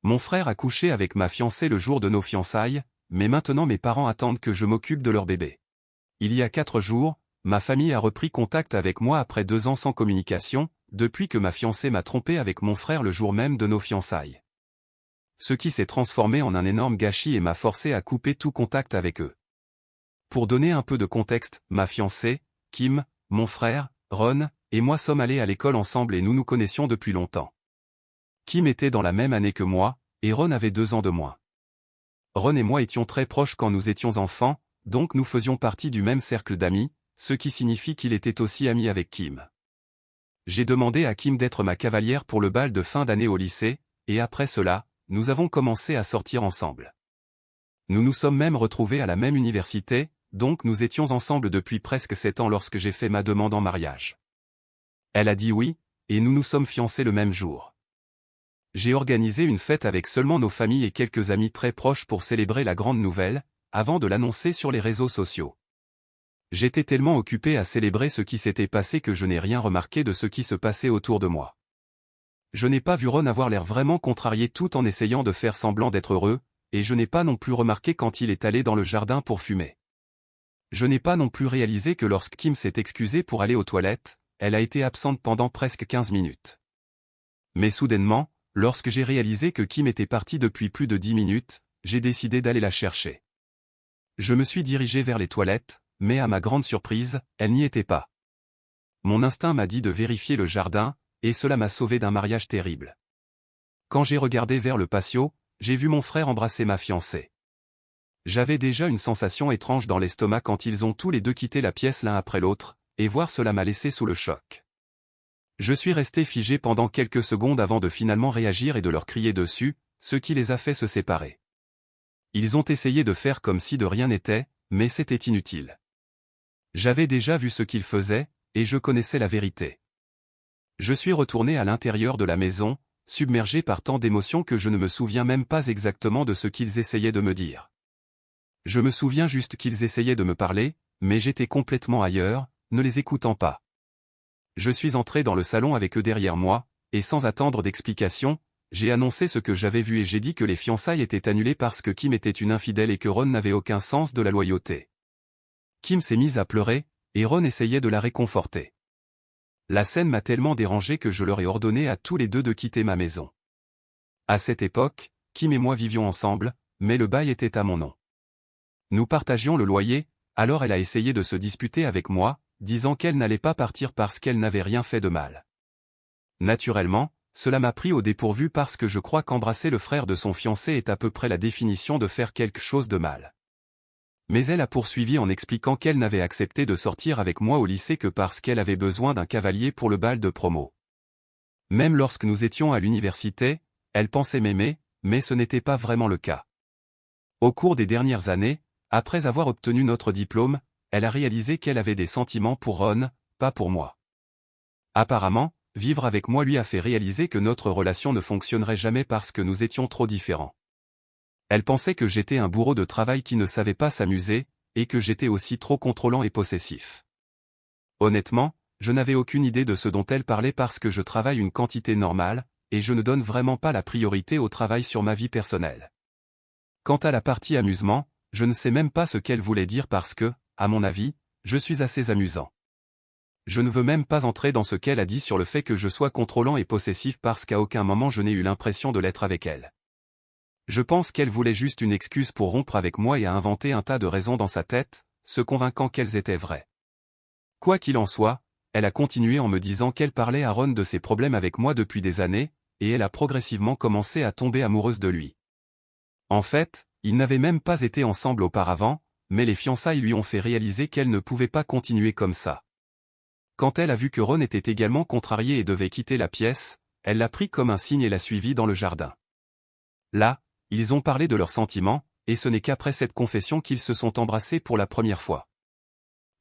Mon frère a couché avec ma fiancée le jour de nos fiançailles, mais maintenant mes parents attendent que je m'occupe de leur bébé. Il y a 4 jours, ma famille a repris contact avec moi après 2 ans sans communication, depuis que ma fiancée m'a trompé avec mon frère le jour même de nos fiançailles. Ce qui s'est transformé en un énorme gâchis et m'a forcé à couper tout contact avec eux. Pour donner un peu de contexte, ma fiancée, Kim, mon frère, Ron, et moi sommes allés à l'école ensemble et nous nous connaissions depuis longtemps. Kim était dans la même année que moi, et Ron avait 2 ans de moins. Ron et moi étions très proches quand nous étions enfants, donc nous faisions partie du même cercle d'amis, ce qui signifie qu'il était aussi ami avec Kim. J'ai demandé à Kim d'être ma cavalière pour le bal de fin d'année au lycée, et après cela, nous avons commencé à sortir ensemble. Nous nous sommes même retrouvés à la même université, donc nous étions ensemble depuis presque 7 ans lorsque j'ai fait ma demande en mariage. Elle a dit oui, et nous nous sommes fiancés le même jour. J'ai organisé une fête avec seulement nos familles et quelques amis très proches pour célébrer la grande nouvelle, avant de l'annoncer sur les réseaux sociaux. J'étais tellement occupé à célébrer ce qui s'était passé que je n'ai rien remarqué de ce qui se passait autour de moi. Je n'ai pas vu Ron avoir l'air vraiment contrarié tout en essayant de faire semblant d'être heureux, et je n'ai pas non plus remarqué quand il est allé dans le jardin pour fumer. Je n'ai pas non plus réalisé que lorsque Kim s'est excusée pour aller aux toilettes, elle a été absente pendant presque 15 minutes. Mais soudainement, lorsque j'ai réalisé que Kim était partie depuis plus de 10 minutes, j'ai décidé d'aller la chercher. Je me suis dirigé vers les toilettes, mais à ma grande surprise, elle n'y était pas. Mon instinct m'a dit de vérifier le jardin, et cela m'a sauvé d'un mariage terrible. Quand j'ai regardé vers le patio, j'ai vu mon frère embrasser ma fiancée. J'avais déjà une sensation étrange dans l'estomac quand ils ont tous les deux quitté la pièce l'un après l'autre, et voir cela m'a laissé sous le choc. Je suis resté figé pendant quelques secondes avant de finalement réagir et de leur crier dessus, ce qui les a fait se séparer. Ils ont essayé de faire comme si de rien n'était, mais c'était inutile. J'avais déjà vu ce qu'ils faisaient, et je connaissais la vérité. Je suis retourné à l'intérieur de la maison, submergé par tant d'émotions que je ne me souviens même pas exactement de ce qu'ils essayaient de me dire. Je me souviens juste qu'ils essayaient de me parler, mais j'étais complètement ailleurs, ne les écoutant pas. Je suis entré dans le salon avec eux derrière moi, et sans attendre d'explication, j'ai annoncé ce que j'avais vu et j'ai dit que les fiançailles étaient annulées parce que Kim était une infidèle et que Ron n'avait aucun sens de la loyauté. Kim s'est mise à pleurer, et Ron essayait de la réconforter. La scène m'a tellement dérangé que je leur ai ordonné à tous les deux de quitter ma maison. À cette époque, Kim et moi vivions ensemble, mais le bail était à mon nom. Nous partagions le loyer, alors elle a essayé de se disputer avec moi, disant qu'elle n'allait pas partir parce qu'elle n'avait rien fait de mal. Naturellement, cela m'a pris au dépourvu parce que je crois qu'embrasser le frère de son fiancé est à peu près la définition de faire quelque chose de mal. Mais elle a poursuivi en expliquant qu'elle n'avait accepté de sortir avec moi au lycée que parce qu'elle avait besoin d'un cavalier pour le bal de promo. Même lorsque nous étions à l'université, elle pensait m'aimer, mais ce n'était pas vraiment le cas. Au cours des dernières années, après avoir obtenu notre diplôme, elle a réalisé qu'elle avait des sentiments pour Ron, pas pour moi. Apparemment, vivre avec moi lui a fait réaliser que notre relation ne fonctionnerait jamais parce que nous étions trop différents. Elle pensait que j'étais un bourreau de travail qui ne savait pas s'amuser, et que j'étais aussi trop contrôlant et possessif. Honnêtement, je n'avais aucune idée de ce dont elle parlait parce que je travaille une quantité normale, et je ne donne vraiment pas la priorité au travail sur ma vie personnelle. Quant à la partie amusement, je ne sais même pas ce qu'elle voulait dire parce que, à mon avis, je suis assez amusant. Je ne veux même pas entrer dans ce qu'elle a dit sur le fait que je sois contrôlant et possessif parce qu'à aucun moment je n'ai eu l'impression de l'être avec elle. Je pense qu'elle voulait juste une excuse pour rompre avec moi et a inventé un tas de raisons dans sa tête, se convainquant qu'elles étaient vraies. Quoi qu'il en soit, elle a continué en me disant qu'elle parlait à Ron de ses problèmes avec moi depuis des années, et elle a progressivement commencé à tomber amoureuse de lui. En fait, ils n'avaient même pas été ensemble auparavant, mais les fiançailles lui ont fait réaliser qu'elle ne pouvait pas continuer comme ça. Quand elle a vu que Ron était également contrarié et devait quitter la pièce, elle l'a pris comme un signe et l'a suivi dans le jardin. Là, ils ont parlé de leurs sentiments, et ce n'est qu'après cette confession qu'ils se sont embrassés pour la première fois.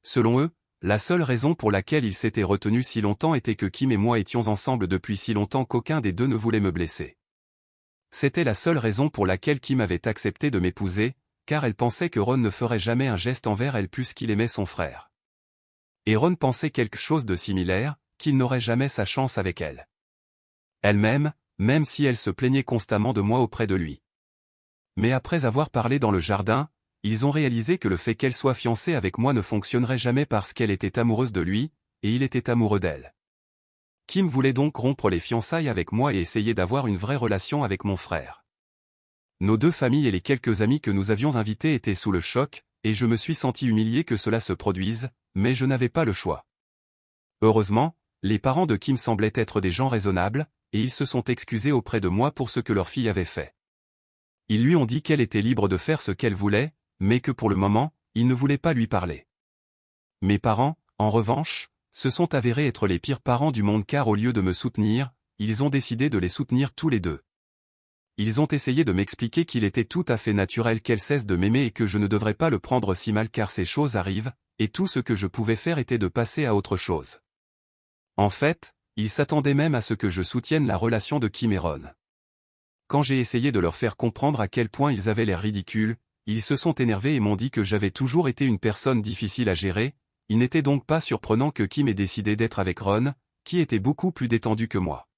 Selon eux, la seule raison pour laquelle ils s'étaient retenus si longtemps était que Kim et moi étions ensemble depuis si longtemps qu'aucun des deux ne voulait me blesser. C'était la seule raison pour laquelle Kim avait accepté de m'épouser, car elle pensait que Ron ne ferait jamais un geste envers elle puisqu'il aimait son frère. Et Ron pensait quelque chose de similaire, qu'il n'aurait jamais sa chance avec elle. Elle-même, même si elle se plaignait constamment de moi auprès de lui. Mais après avoir parlé dans le jardin, ils ont réalisé que le fait qu'elle soit fiancée avec moi ne fonctionnerait jamais parce qu'elle était amoureuse de lui, et il était amoureux d'elle. Kim voulait donc rompre les fiançailles avec moi et essayer d'avoir une vraie relation avec mon frère. Nos deux familles et les quelques amis que nous avions invités étaient sous le choc, et je me suis senti humilié que cela se produise, mais je n'avais pas le choix. Heureusement, les parents de Kim semblaient être des gens raisonnables, et ils se sont excusés auprès de moi pour ce que leur fille avait fait. Ils lui ont dit qu'elle était libre de faire ce qu'elle voulait, mais que pour le moment, ils ne voulaient pas lui parler. Mes parents, en revanche, se sont avérés être les pires parents du monde car au lieu de me soutenir, ils ont décidé de les soutenir tous les deux. Ils ont essayé de m'expliquer qu'il était tout à fait naturel qu'elle cesse de m'aimer et que je ne devrais pas le prendre si mal car ces choses arrivent, et tout ce que je pouvais faire était de passer à autre chose. En fait, ils s'attendaient même à ce que je soutienne la relation de Kim et Ron. Quand j'ai essayé de leur faire comprendre à quel point ils avaient l'air ridicules, ils se sont énervés et m'ont dit que j'avais toujours été une personne difficile à gérer. Il n'était donc pas surprenant que Kim ait décidé d'être avec Ron, qui était beaucoup plus détendu que moi.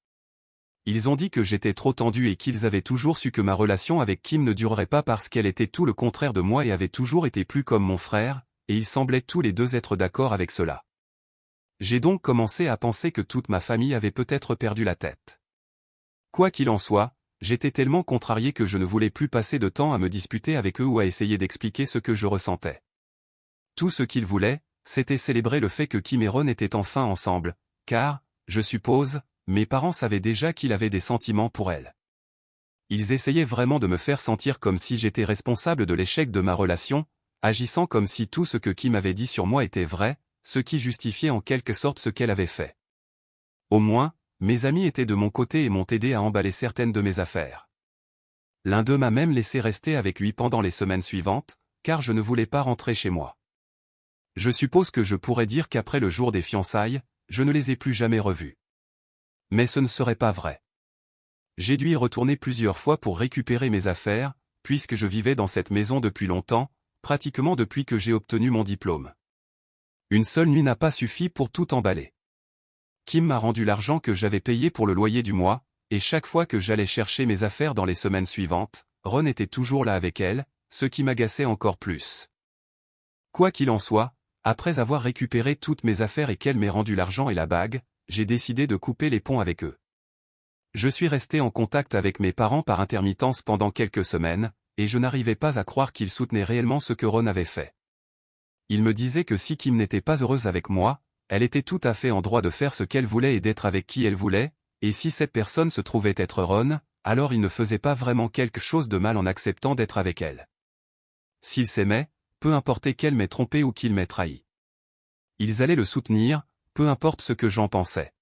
Ils ont dit que j'étais trop tendu et qu'ils avaient toujours su que ma relation avec Kim ne durerait pas parce qu'elle était tout le contraire de moi et avait toujours été plus comme mon frère, et ils semblaient tous les deux être d'accord avec cela. J'ai donc commencé à penser que toute ma famille avait peut-être perdu la tête. Quoi qu'il en soit, j'étais tellement contrarié que je ne voulais plus passer de temps à me disputer avec eux ou à essayer d'expliquer ce que je ressentais. Tout ce qu'ils voulaient, c'était célébrer le fait que Kim et Ron étaient enfin ensemble, car, je suppose, mes parents savaient déjà qu'il avait des sentiments pour elle. Ils essayaient vraiment de me faire sentir comme si j'étais responsable de l'échec de ma relation, agissant comme si tout ce que Kim avait dit sur moi était vrai, ce qui justifiait en quelque sorte ce qu'elle avait fait. Au moins, mes amis étaient de mon côté et m'ont aidé à emballer certaines de mes affaires. L'un d'eux m'a même laissé rester avec lui pendant les semaines suivantes, car je ne voulais pas rentrer chez moi. Je suppose que je pourrais dire qu'après le jour des fiançailles, je ne les ai plus jamais revus. Mais ce ne serait pas vrai. J'ai dû y retourner plusieurs fois pour récupérer mes affaires, puisque je vivais dans cette maison depuis longtemps, pratiquement depuis que j'ai obtenu mon diplôme. Une seule nuit n'a pas suffi pour tout emballer. Kim m'a rendu l'argent que j'avais payé pour le loyer du mois, et chaque fois que j'allais chercher mes affaires dans les semaines suivantes, Ron était toujours là avec elle, ce qui m'agaçait encore plus. Quoi qu'il en soit, après avoir récupéré toutes mes affaires et qu'elle m'ait rendu l'argent et la bague, j'ai décidé de couper les ponts avec eux. Je suis resté en contact avec mes parents par intermittence pendant quelques semaines, et je n'arrivais pas à croire qu'ils soutenaient réellement ce que Ron avait fait. Ils me disaient que si Kim n'était pas heureuse avec moi, elle était tout à fait en droit de faire ce qu'elle voulait et d'être avec qui elle voulait, et si cette personne se trouvait être Ron, alors il ne faisait pas vraiment quelque chose de mal en acceptant d'être avec elle. S'ils s'aimaient, peu importe qu'elle m'ait trompé ou qu'il m'ait trahi. Ils allaient le soutenir, peu importe ce que j'en pensais.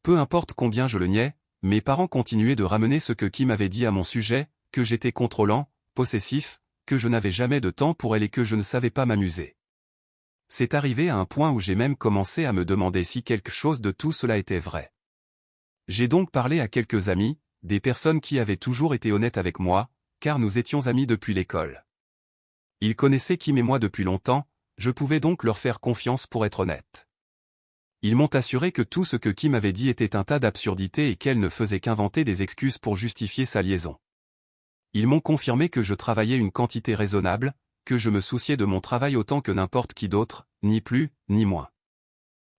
Peu importe combien je le niais, mes parents continuaient de ramener ce que Kim avait dit à mon sujet, que j'étais contrôlant, possessif, que je n'avais jamais de temps pour elle et que je ne savais pas m'amuser. C'est arrivé à un point où j'ai même commencé à me demander si quelque chose de tout cela était vrai. J'ai donc parlé à quelques amis, des personnes qui avaient toujours été honnêtes avec moi, car nous étions amis depuis l'école. Ils connaissaient Kim et moi depuis longtemps, je pouvais donc leur faire confiance pour être honnête. Ils m'ont assuré que tout ce que Kim avait dit était un tas d'absurdités et qu'elle ne faisait qu'inventer des excuses pour justifier sa liaison. Ils m'ont confirmé que je travaillais une quantité raisonnable, que je me souciais de mon travail autant que n'importe qui d'autre, ni plus, ni moins.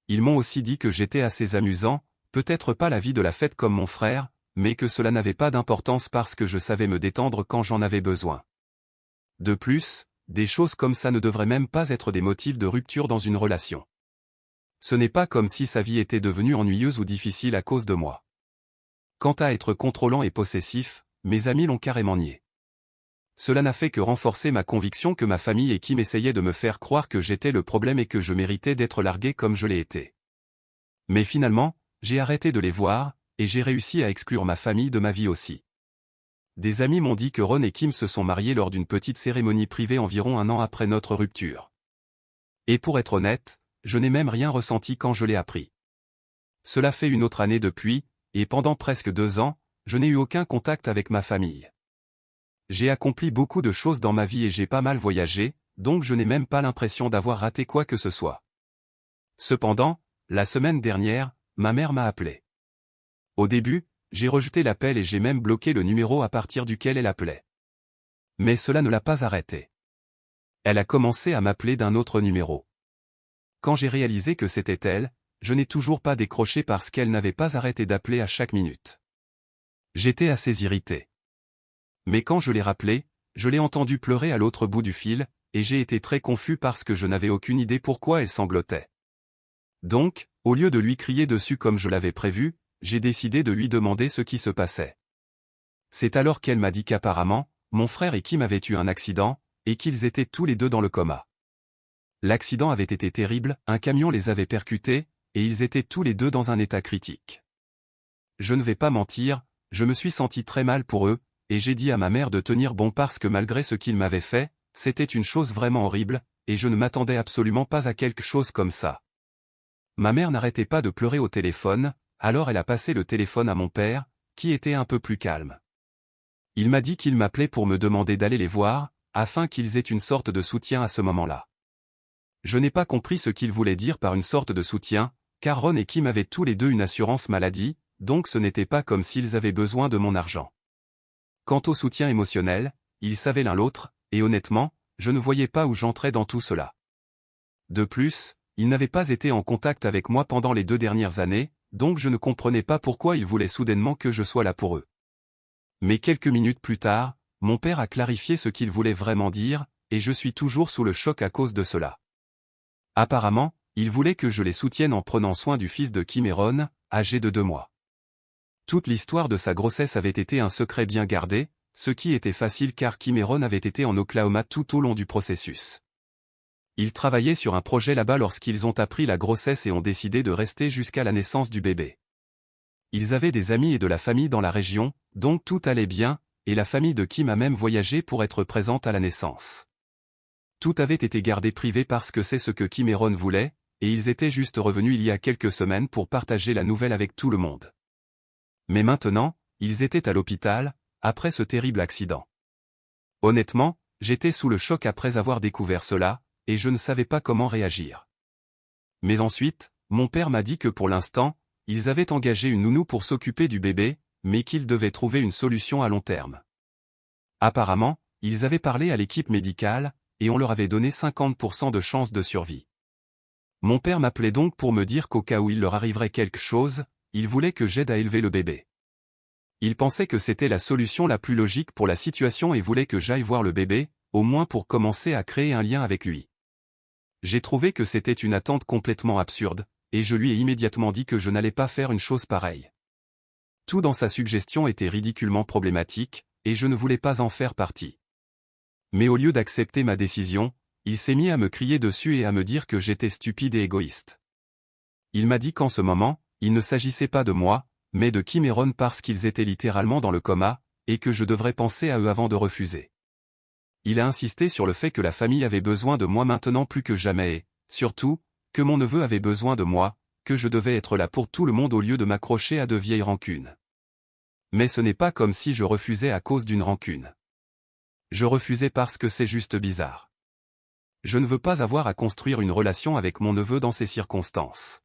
Ils m'ont aussi dit que j'étais assez amusant, peut-être pas la vie de la fête comme mon frère, mais que cela n'avait pas d'importance parce que je savais me détendre quand j'en avais besoin. De plus, des choses comme ça ne devraient même pas être des motifs de rupture dans une relation. Ce n'est pas comme si sa vie était devenue ennuyeuse ou difficile à cause de moi. Quant à être contrôlant et possessif, mes amis l'ont carrément nié. Cela n'a fait que renforcer ma conviction que ma famille et Kim essayaient de me faire croire que j'étais le problème et que je méritais d'être largué comme je l'ai été. Mais finalement, j'ai arrêté de les voir, et j'ai réussi à exclure ma famille de ma vie aussi. Des amis m'ont dit que Ron et Kim se sont mariés lors d'une petite cérémonie privée environ un an après notre rupture. Et pour être honnête, je n'ai même rien ressenti quand je l'ai appris. Cela fait une autre année depuis, et pendant presque 2 ans, je n'ai eu aucun contact avec ma famille. J'ai accompli beaucoup de choses dans ma vie et j'ai pas mal voyagé, donc je n'ai même pas l'impression d'avoir raté quoi que ce soit. Cependant, la semaine dernière, ma mère m'a appelé. Au début, j'ai rejeté l'appel et j'ai même bloqué le numéro à partir duquel elle appelait. Mais cela ne l'a pas arrêtée. Elle a commencé à m'appeler d'un autre numéro. Quand j'ai réalisé que c'était elle, je n'ai toujours pas décroché parce qu'elle n'avait pas arrêté d'appeler à chaque minute. J'étais assez irrité. Mais quand je l'ai rappelée, je l'ai entendue pleurer à l'autre bout du fil, et j'ai été très confus parce que je n'avais aucune idée pourquoi elle sanglotait. Donc, au lieu de lui crier dessus comme je l'avais prévu, j'ai décidé de lui demander ce qui se passait. C'est alors qu'elle m'a dit qu'apparemment, mon frère et Kim avaient eu un accident, et qu'ils étaient tous les deux dans le coma. L'accident avait été terrible, un camion les avait percutés, et ils étaient tous les deux dans un état critique. Je ne vais pas mentir, je me suis senti très mal pour eux, et j'ai dit à ma mère de tenir bon parce que malgré ce qu'ils m'avaient fait, c'était une chose vraiment horrible, et je ne m'attendais absolument pas à quelque chose comme ça. Ma mère n'arrêtait pas de pleurer au téléphone, alors elle a passé le téléphone à mon père, qui était un peu plus calme. Il m'a dit qu'il m'appelait pour me demander d'aller les voir, afin qu'ils aient une sorte de soutien à ce moment-là. Je n'ai pas compris ce qu'il voulait dire par une sorte de soutien, car Ron et Kim avaient tous les deux une assurance maladie, donc ce n'était pas comme s'ils avaient besoin de mon argent. Quant au soutien émotionnel, ils savaient l'un l'autre, et honnêtement, je ne voyais pas où j'entrais dans tout cela. De plus, ils n'avaient pas été en contact avec moi pendant les 2 dernières années, donc je ne comprenais pas pourquoi ils voulaient soudainement que je sois là pour eux. Mais quelques minutes plus tard, mon père a clarifié ce qu'il voulait vraiment dire, et je suis toujours sous le choc à cause de cela. Apparemment, il voulait que je les soutienne en prenant soin du fils de Kim et Ron, âgé de 2 mois. Toute l'histoire de sa grossesse avait été un secret bien gardé, ce qui était facile car Kim et Ron avaient été en Oklahoma tout au long du processus. Ils travaillaient sur un projet là-bas lorsqu'ils ont appris la grossesse et ont décidé de rester jusqu'à la naissance du bébé. Ils avaient des amis et de la famille dans la région, donc tout allait bien, et la famille de Kim a même voyagé pour être présente à la naissance. Tout avait été gardé privé parce que c'est ce que Kim et Ron voulaient, et ils étaient juste revenus il y a quelques semaines pour partager la nouvelle avec tout le monde. Mais maintenant, ils étaient à l'hôpital, après ce terrible accident. Honnêtement, j'étais sous le choc après avoir découvert cela, et je ne savais pas comment réagir. Mais ensuite, mon père m'a dit que pour l'instant, ils avaient engagé une nounou pour s'occuper du bébé, mais qu'ils devaient trouver une solution à long terme. Apparemment, ils avaient parlé à l'équipe médicale, et on leur avait donné 50% de chance de survie. Mon père m'appelait donc pour me dire qu'au cas où il leur arriverait quelque chose, il voulait que j'aide à élever le bébé. Il pensait que c'était la solution la plus logique pour la situation et voulait que j'aille voir le bébé, au moins pour commencer à créer un lien avec lui. J'ai trouvé que c'était une attente complètement absurde, et je lui ai immédiatement dit que je n'allais pas faire une chose pareille. Tout dans sa suggestion était ridiculement problématique, et je ne voulais pas en faire partie. Mais au lieu d'accepter ma décision, il s'est mis à me crier dessus et à me dire que j'étais stupide et égoïste. Il m'a dit qu'en ce moment, il ne s'agissait pas de moi, mais de Kim et Ron parce qu'ils étaient littéralement dans le coma, et que je devrais penser à eux avant de refuser. Il a insisté sur le fait que la famille avait besoin de moi maintenant plus que jamais et, surtout, que mon neveu avait besoin de moi, que je devais être là pour tout le monde au lieu de m'accrocher à de vieilles rancunes. Mais ce n'est pas comme si je refusais à cause d'une rancune. Je refusais parce que c'est juste bizarre. Je ne veux pas avoir à construire une relation avec mon neveu dans ces circonstances.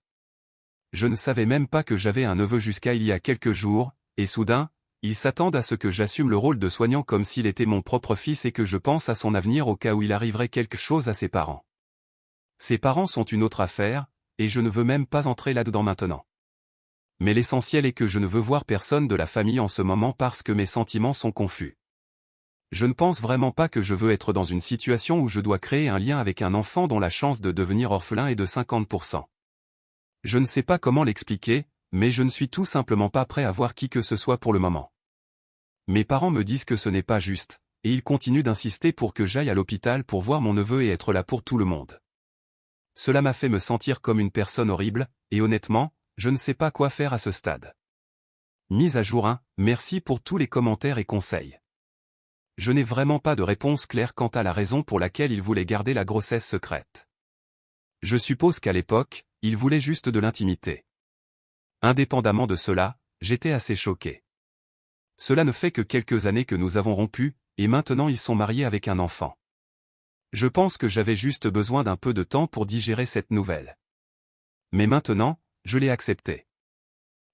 Je ne savais même pas que j'avais un neveu jusqu'à il y a quelques jours, et soudain, ils s'attendent à ce que j'assume le rôle de soignant comme s'il était mon propre fils et que je pense à son avenir au cas où il arriverait quelque chose à ses parents. Ses parents sont une autre affaire, et je ne veux même pas entrer là-dedans maintenant. Mais l'essentiel est que je ne veux voir personne de la famille en ce moment parce que mes sentiments sont confus. Je ne pense vraiment pas que je veux être dans une situation où je dois créer un lien avec un enfant dont la chance de devenir orphelin est de 50%. Je ne sais pas comment l'expliquer, mais je ne suis tout simplement pas prêt à voir qui que ce soit pour le moment. Mes parents me disent que ce n'est pas juste, et ils continuent d'insister pour que j'aille à l'hôpital pour voir mon neveu et être là pour tout le monde. Cela m'a fait me sentir comme une personne horrible, et honnêtement, je ne sais pas quoi faire à ce stade. Mise à jour 1, merci pour tous les commentaires et conseils. Je n'ai vraiment pas de réponse claire quant à la raison pour laquelle il voulait garder la grossesse secrète. Je suppose qu'à l'époque, il voulait juste de l'intimité. Indépendamment de cela, j'étais assez choqué. Cela ne fait que quelques années que nous avons rompu, et maintenant ils sont mariés avec un enfant. Je pense que j'avais juste besoin d'un peu de temps pour digérer cette nouvelle. Mais maintenant, je l'ai accepté.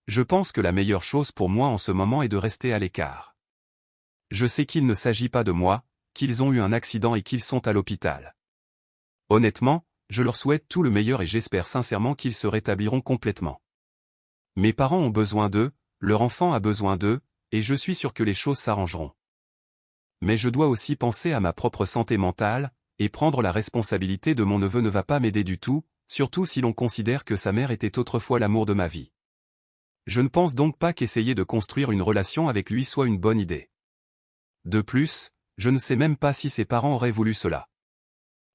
Je pense que la meilleure chose pour moi en ce moment est de rester à l'écart. Je sais qu'il ne s'agit pas de moi, qu'ils ont eu un accident et qu'ils sont à l'hôpital. Honnêtement, je leur souhaite tout le meilleur et j'espère sincèrement qu'ils se rétabliront complètement. Mes parents ont besoin d'eux, leur enfant a besoin d'eux, et je suis sûr que les choses s'arrangeront. Mais je dois aussi penser à ma propre santé mentale, et prendre la responsabilité de mon neveu ne va pas m'aider du tout, surtout si l'on considère que sa mère était autrefois l'amour de ma vie. Je ne pense donc pas qu'essayer de construire une relation avec lui soit une bonne idée. De plus, je ne sais même pas si ses parents auraient voulu cela.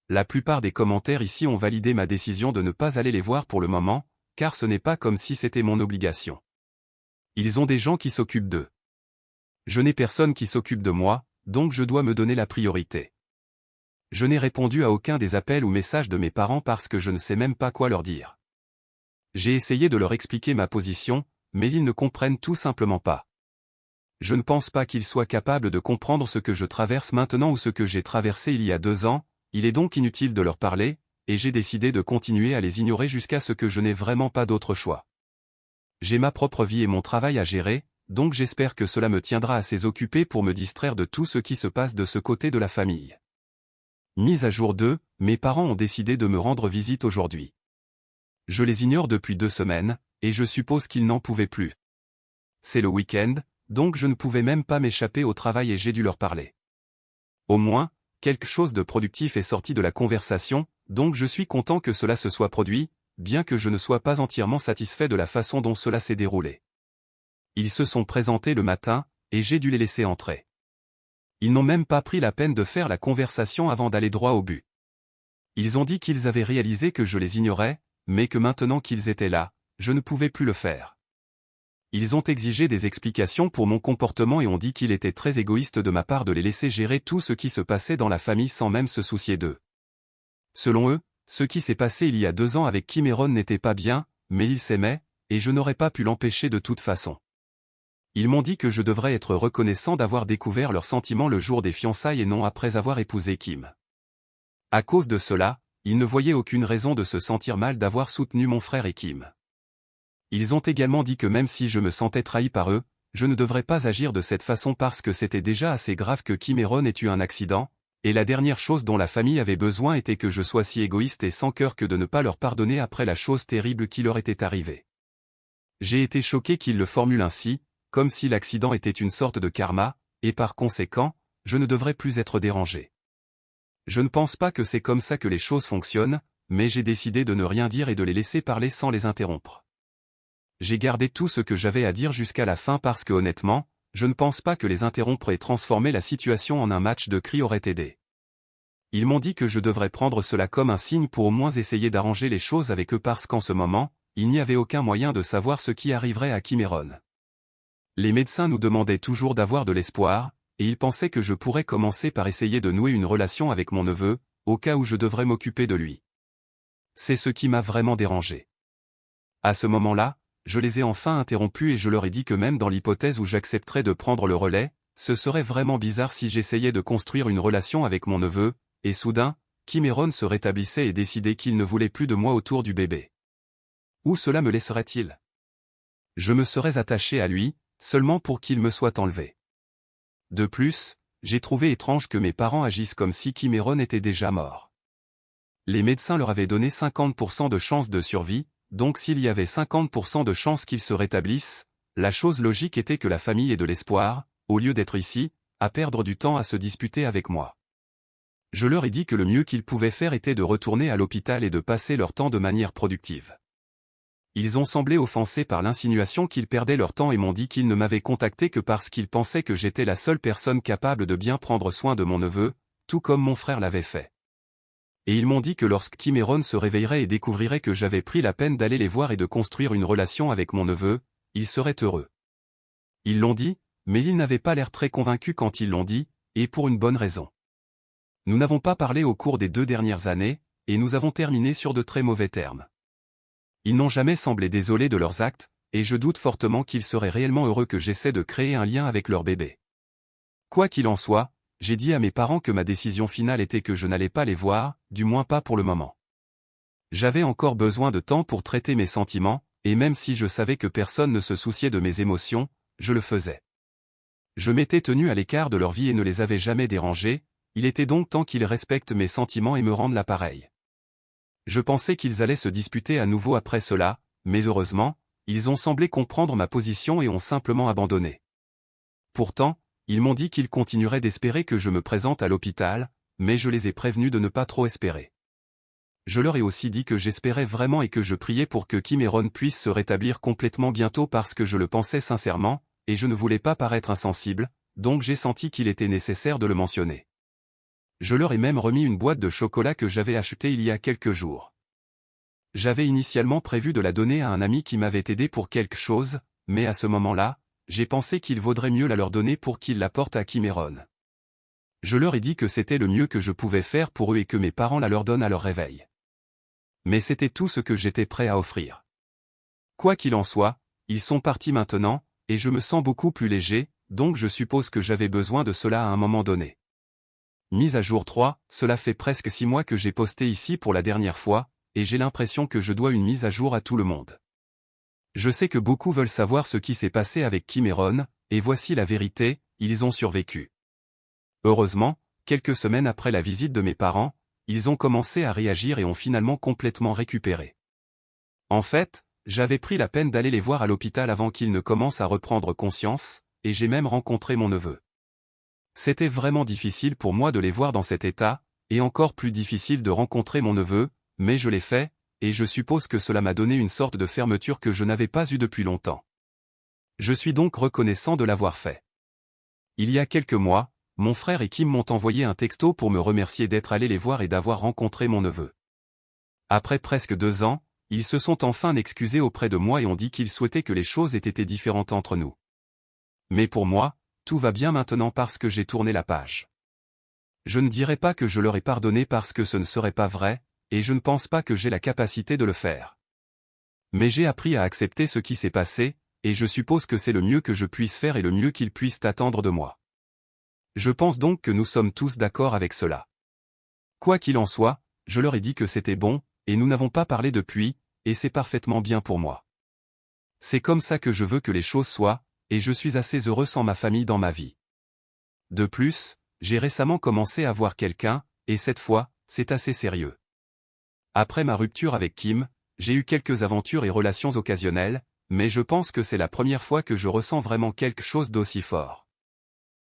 La plupart des commentaires ici ont validé ma décision de ne pas aller les voir pour le moment, car ce n'est pas comme si c'était mon obligation. Ils ont des gens qui s'occupent d'eux. Je n'ai personne qui s'occupe de moi, donc je dois me donner la priorité. Je n'ai répondu à aucun des appels ou messages de mes parents parce que je ne sais même pas quoi leur dire. J'ai essayé de leur expliquer ma position, mais ils ne comprennent tout simplement pas. Je ne pense pas qu'ils soient capables de comprendre ce que je traverse maintenant ou ce que j'ai traversé il y a 2 ans, il est donc inutile de leur parler, et j'ai décidé de continuer à les ignorer jusqu'à ce que je n'ai vraiment pas d'autre choix. J'ai ma propre vie et mon travail à gérer, donc j'espère que cela me tiendra assez occupé pour me distraire de tout ce qui se passe de ce côté de la famille. Mise à jour 2, mes parents ont décidé de me rendre visite aujourd'hui. Je les ignore depuis 2 semaines, et je suppose qu'ils n'en pouvaient plus. C'est le week-end, donc je ne pouvais même pas m'échapper au travail et j'ai dû leur parler. Au moins, quelque chose de productif est sorti de la conversation, donc je suis content que cela se soit produit, bien que je ne sois pas entièrement satisfait de la façon dont cela s'est déroulé. Ils se sont présentés le matin, et j'ai dû les laisser entrer. Ils n'ont même pas pris la peine de faire la conversation avant d'aller droit au but. Ils ont dit qu'ils avaient réalisé que je les ignorais, mais que maintenant qu'ils étaient là, je ne pouvais plus le faire. Ils ont exigé des explications pour mon comportement et ont dit qu'il était très égoïste de ma part de les laisser gérer tout ce qui se passait dans la famille sans même se soucier d'eux. Selon eux, ce qui s'est passé il y a 2 ans avec Kim et Ron n'était pas bien, mais ils s'aimaient, et je n'aurais pas pu l'empêcher de toute façon. Ils m'ont dit que je devrais être reconnaissant d'avoir découvert leurs sentiments le jour des fiançailles et non après avoir épousé Kim. À cause de cela, ils ne voyaient aucune raison de se sentir mal d'avoir soutenu mon frère et Kim. Ils ont également dit que même si je me sentais trahi par eux, je ne devrais pas agir de cette façon parce que c'était déjà assez grave que Kim et Ron aient eu un accident, et la dernière chose dont la famille avait besoin était que je sois si égoïste et sans cœur que de ne pas leur pardonner après la chose terrible qui leur était arrivée. J'ai été choqué qu'ils le formulent ainsi, comme si l'accident était une sorte de karma, et par conséquent, je ne devrais plus être dérangé. Je ne pense pas que c'est comme ça que les choses fonctionnent, mais j'ai décidé de ne rien dire et de les laisser parler sans les interrompre. J'ai gardé tout ce que j'avais à dire jusqu'à la fin parce que honnêtement, je ne pense pas que les interrompre et transformer la situation en un match de cris aurait aidé. Ils m'ont dit que je devrais prendre cela comme un signe pour au moins essayer d'arranger les choses avec eux parce qu'en ce moment, il n'y avait aucun moyen de savoir ce qui arriverait à Kim et Ron. Les médecins nous demandaient toujours d'avoir de l'espoir, et ils pensaient que je pourrais commencer par essayer de nouer une relation avec mon neveu, au cas où je devrais m'occuper de lui. C'est ce qui m'a vraiment dérangé. À ce moment-là, je les ai enfin interrompus et je leur ai dit que même dans l'hypothèse où j'accepterais de prendre le relais, ce serait vraiment bizarre si j'essayais de construire une relation avec mon neveu, et soudain, Kim et Ron se rétablissaient et décidaient qu'ils ne voulaient plus de moi autour du bébé. Où cela me laisserait-il? Je me serais attaché à lui, seulement pour qu'il me soit enlevé. De plus, j'ai trouvé étrange que mes parents agissent comme si Kim et Ron étaient déjà morts. Les médecins leur avaient donné 50% de chances de survie, donc s'il y avait 50% de chances qu'ils se rétablissent, la chose logique était que la famille ait de l'espoir, au lieu d'être ici, à perdre du temps à se disputer avec moi. Je leur ai dit que le mieux qu'ils pouvaient faire était de retourner à l'hôpital et de passer leur temps de manière productive. Ils ont semblé offensés par l'insinuation qu'ils perdaient leur temps et m'ont dit qu'ils ne m'avaient contacté que parce qu'ils pensaient que j'étais la seule personne capable de bien prendre soin de mon neveu, tout comme mon frère l'avait fait. Et ils m'ont dit que lorsque Kim et Ron se réveilleraient et découvriraient que j'avais pris la peine d'aller les voir et de construire une relation avec mon neveu, ils seraient heureux. Ils l'ont dit, mais ils n'avaient pas l'air très convaincus quand ils l'ont dit, et pour une bonne raison. Nous n'avons pas parlé au cours des 2 dernières années, et nous avons terminé sur de très mauvais termes. Ils n'ont jamais semblé désolés de leurs actes, et je doute fortement qu'ils seraient réellement heureux que j'essaie de créer un lien avec leur bébé. Quoi qu'il en soit, j'ai dit à mes parents que ma décision finale était que je n'allais pas les voir, du moins pas pour le moment. J'avais encore besoin de temps pour traiter mes sentiments, Et même si je savais que personne ne se souciait de mes émotions, je le faisais. Je m'étais tenu à l'écart de leur vie et ne les avais jamais dérangés, il était donc temps qu'ils respectent mes sentiments et me rendent l'appareil. Je pensais qu'ils allaient se disputer à nouveau après cela, mais heureusement, ils ont semblé comprendre ma position et ont simplement abandonné. Pourtant, ils m'ont dit qu'ils continueraient d'espérer que je me présente à l'hôpital, mais je les ai prévenus de ne pas trop espérer. Je leur ai aussi dit que j'espérais vraiment et que je priais pour que Kim et Ron puissent se rétablir complètement bientôt parce que je le pensais sincèrement, et je ne voulais pas paraître insensible, donc j'ai senti qu'il était nécessaire de le mentionner. Je leur ai même remis une boîte de chocolat que j'avais achetée il y a quelques jours. J'avais initialement prévu de la donner à un ami qui m'avait aidé pour quelque chose, mais à ce moment-là, j'ai pensé qu'il vaudrait mieux la leur donner pour qu'ils la portent à Kim et Ron. Je leur ai dit que c'était le mieux que je pouvais faire pour eux et que mes parents la leur donnent à leur réveil. Mais c'était tout ce que j'étais prêt à offrir. Quoi qu'il en soit, ils sont partis maintenant, et je me sens beaucoup plus léger, donc je suppose que j'avais besoin de cela à un moment donné. Mise à jour 3, cela fait presque 6 mois que j'ai posté ici pour la dernière fois, et j'ai l'impression que je dois une mise à jour à tout le monde. Je sais que beaucoup veulent savoir ce qui s'est passé avec Kim et Ron, et voici la vérité, ils ont survécu. Heureusement, quelques semaines après la visite de mes parents, ils ont commencé à réagir et ont finalement complètement récupéré. En fait, j'avais pris la peine d'aller les voir à l'hôpital avant qu'ils ne commencent à reprendre conscience, et j'ai même rencontré mon neveu. C'était vraiment difficile pour moi de les voir dans cet état, et encore plus difficile de rencontrer mon neveu, mais je l'ai fait, et je suppose que cela m'a donné une sorte de fermeture que je n'avais pas eue depuis longtemps. Je suis donc reconnaissant de l'avoir fait. Il y a quelques mois, mon frère et Kim m'ont envoyé un texto pour me remercier d'être allé les voir et d'avoir rencontré mon neveu. Après presque 2 ans, ils se sont enfin excusés auprès de moi et ont dit qu'ils souhaitaient que les choses aient été différentes entre nous. Mais pour moi, tout va bien maintenant parce que j'ai tourné la page. Je ne dirais pas que je leur ai pardonné parce que ce ne serait pas vrai, et je ne pense pas que j'ai la capacité de le faire. Mais j'ai appris à accepter ce qui s'est passé, et je suppose que c'est le mieux que je puisse faire et le mieux qu'ils puissent attendre de moi. Je pense donc que nous sommes tous d'accord avec cela. Quoi qu'il en soit, je leur ai dit que c'était bon, et nous n'avons pas parlé depuis, et c'est parfaitement bien pour moi. C'est comme ça que je veux que les choses soient, et je suis assez heureux sans ma famille dans ma vie. De plus, j'ai récemment commencé à voir quelqu'un, et cette fois, c'est assez sérieux. Après ma rupture avec Kim, j'ai eu quelques aventures et relations occasionnelles, mais je pense que c'est la première fois que je ressens vraiment quelque chose d'aussi fort.